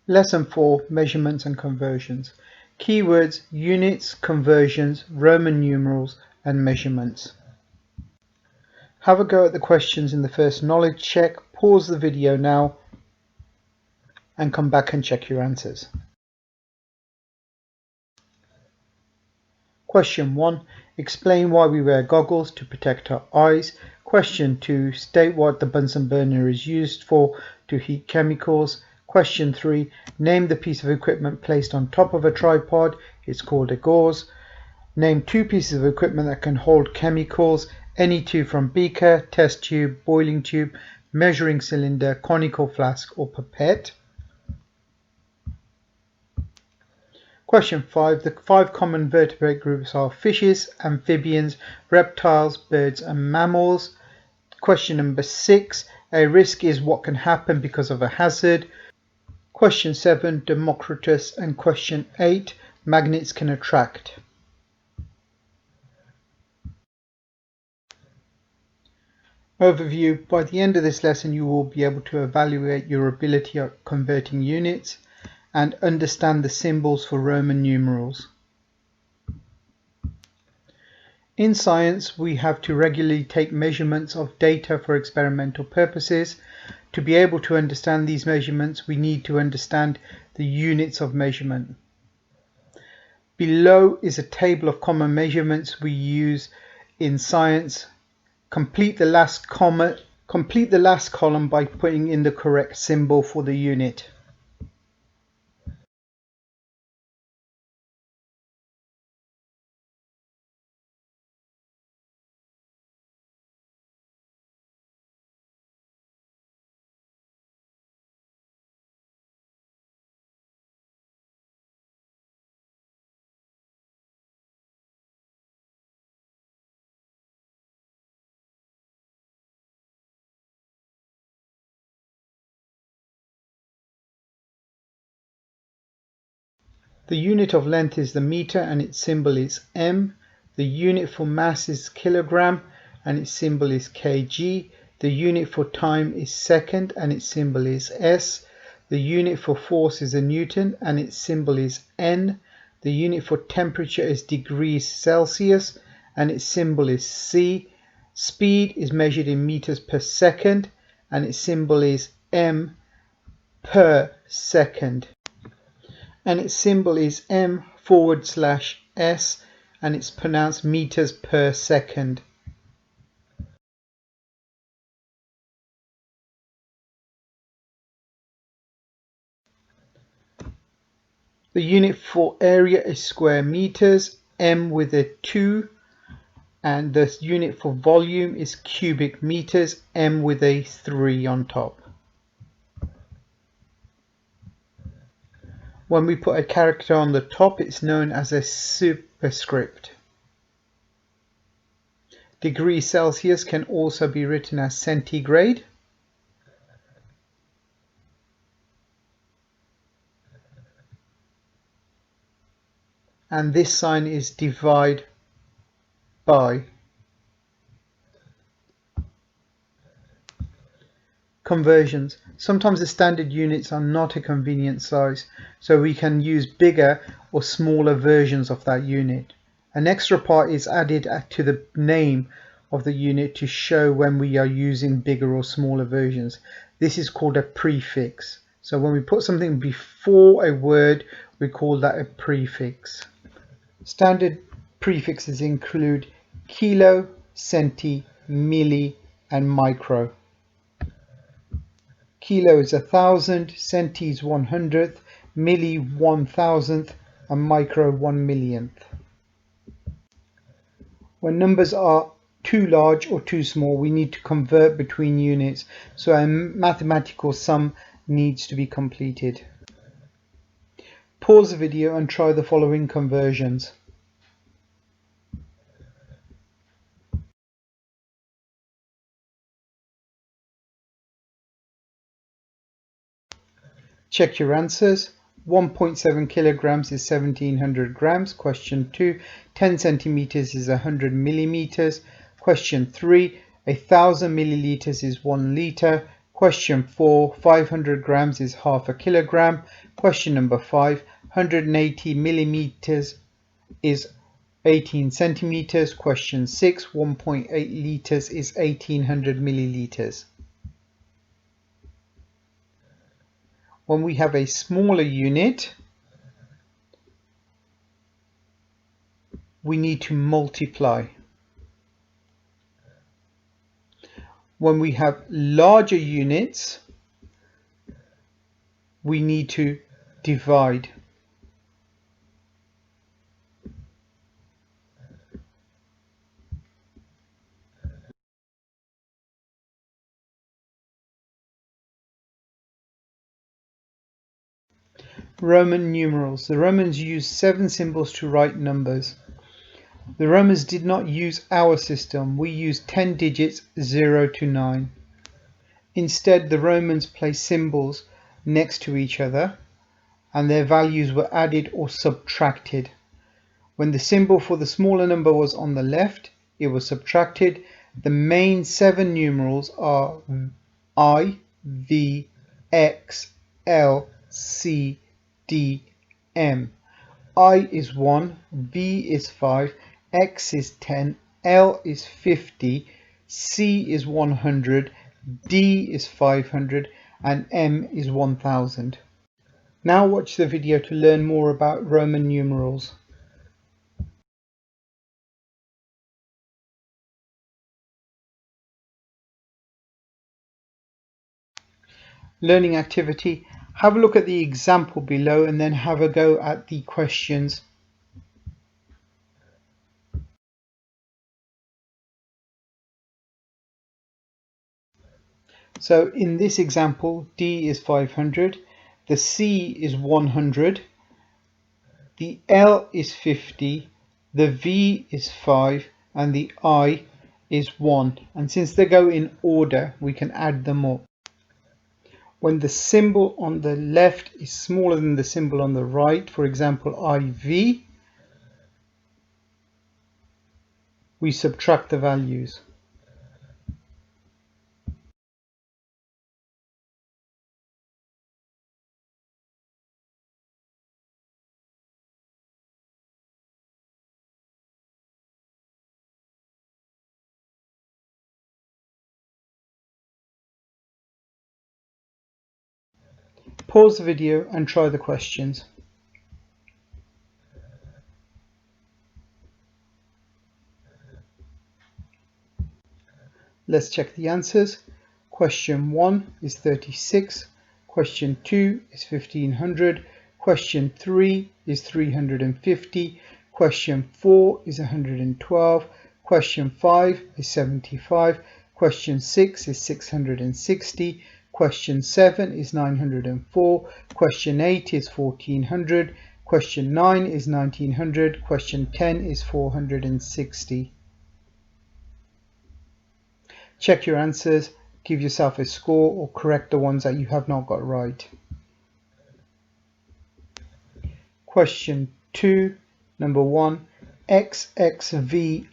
Lesson 4, Measurements and Conversions. Keywords, units, conversions, Roman numerals, and measurements. Have a go at the questions in the first knowledge check, pause the video now, and come back and check your answers. Question 1. Explain why we wear goggles to protect our eyes. Question 2. State what the Bunsen burner is used for to heat chemicals. Question 3. Name the piece of equipment placed on top of a tripod. It's called a gauze. Name two pieces of equipment that can hold chemicals. Any two from beaker, test tube, boiling tube, measuring cylinder, conical flask, or pipette. Question 5. The 5 common vertebrate groups are fishes, amphibians, reptiles, birds, and mammals. Question number 6. A risk is what can happen because of a hazard. Question 7. Democritus. And question 8. Magnets can attract. Overview. By the end of this lesson, you will be able to evaluate your ability at converting units and understand the symbols for Roman numerals. In science, we have to regularly take measurements of data for experimental purposes. To be able to understand these measurements, we need to understand the units of measurement. Below is a table of common measurements we use in science. Complete the last column by putting in the correct symbol for the unit. The unit of length is the meter and its symbol is m. The unit for mass is kilogram and its symbol is kg. The unit for time is second and its symbol is s. The unit for force is a newton and its symbol is n. The unit for temperature is degrees Celsius and its symbol is C. Speed is measured in meters per second and its symbol is m per second. And its symbol is m/s and it's pronounced meters per second. The unit for area is square meters, m with a 2, and the unit for volume is cubic meters, m with a 3 on top. When we put a character on the top, it's known as a superscript. Degrees Celsius can also be written as centigrade. And this sign is divide by. Conversions. Sometimes the standard units are not a convenient size, so we can use bigger or smaller versions of that unit. An extra part is added to the name of the unit to show when we are using bigger or smaller versions. This is called a prefix. So when we put something before a word, we call that a prefix. Standard prefixes include kilo, centi, milli, and micro. Kilo is 1,000, centi is 100th, milli 1,000th, and micro 1,000,000th. When numbers are too large or too small, we need to convert between units, so a mathematical sum needs to be completed. Pause the video and try the following conversions. Check your answers. 1.7 kilograms is 1700 grams. Question 2. 10 centimeters is 100 millimeters. Question 3. 1,000 milliliters is 1 liter. Question 4, 500 grams is half a kilogram. Question number 5, 180 millimeters is 18 centimeters. Question 6, 1.8 liters is 1800 milliliters. When we have a smaller unit, we need to multiply. When we have larger units, we need to divide. Roman numerals. The Romans used 7 symbols to write numbers. The Romans did not use our system. We used 10 digits 0 to 9. Instead, the Romans placed symbols next to each other and their values were added or subtracted. When the symbol for the smaller number was on the left, it was subtracted. The main 7 numerals are I, V, X, L, C, D, M. I is 1, V is 5, X is 10, L is 50, C is 100, D is 500, and M is 1000. Now watch the video to learn more about Roman numerals. Learning activity. Have a look at the example below and then have a go at the questions. So in this example, D is 500, the C is 100, the L is 50, the V is 5, and the I is 1. And since they go in order, we can add them up. When the symbol on the left is smaller than the symbol on the right, for example IV, we subtract the values. Pause the video and try the questions. Let's check the answers. Question 1 is 36. Question 2 is 1500. Question 3 is 350. Question 4 is 112. Question 5 is 75. Question 6 is 660. Question 7 is 904. Question 8 is 1400. Question 9 is 1900. Question 10 is 460. Check your answers, give yourself a score or correct the ones that you have not got right. Question 2, number 1, XXVIII.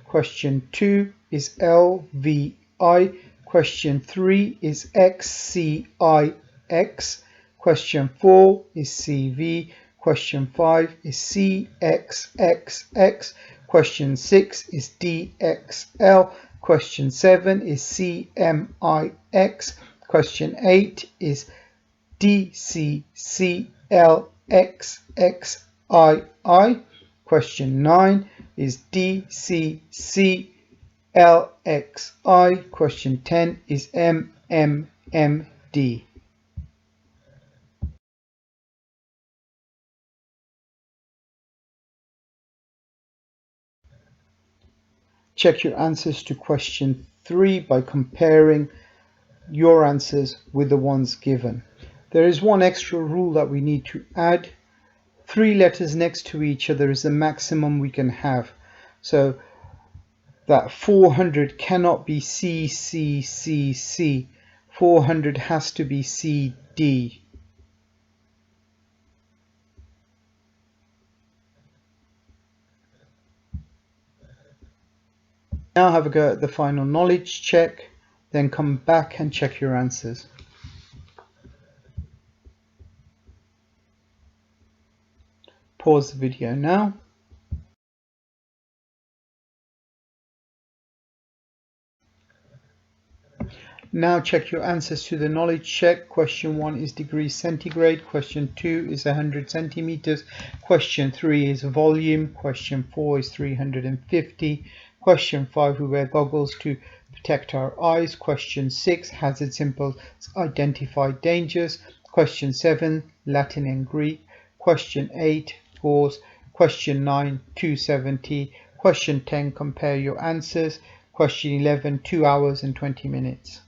Question 2 is LVI. Question 3 is XCIX. Question 4 is CV. Question 5 is CXXX. Question 6 is DXL. Question 7 is CMIX. Question 8 is DCCLXXII. Question 9 is DCCLXI. Question 10 is MMMD. Check your answers to question 3 by comparing your answers with the ones given. There is one extra rule that we need to add. 3 letters next to each other is the maximum we can have. So that 400 cannot be CCCC. 400 has to be CD. Now have a go at the final knowledge check. Then come back and check your answers. Pause the video now. Now check your answers to the knowledge check. Question 1 is degrees centigrade. Question 2 is 100 centimeters. Question 3 is volume. Question 4 is 350. Question 5, we wear goggles to protect our eyes. Question 6, hazard symbols identify dangers. Question 7, Latin and Greek. Question 8, pause. Question 9, 270. Question 10, compare your answers. Question 11, 2 hours and 20 minutes.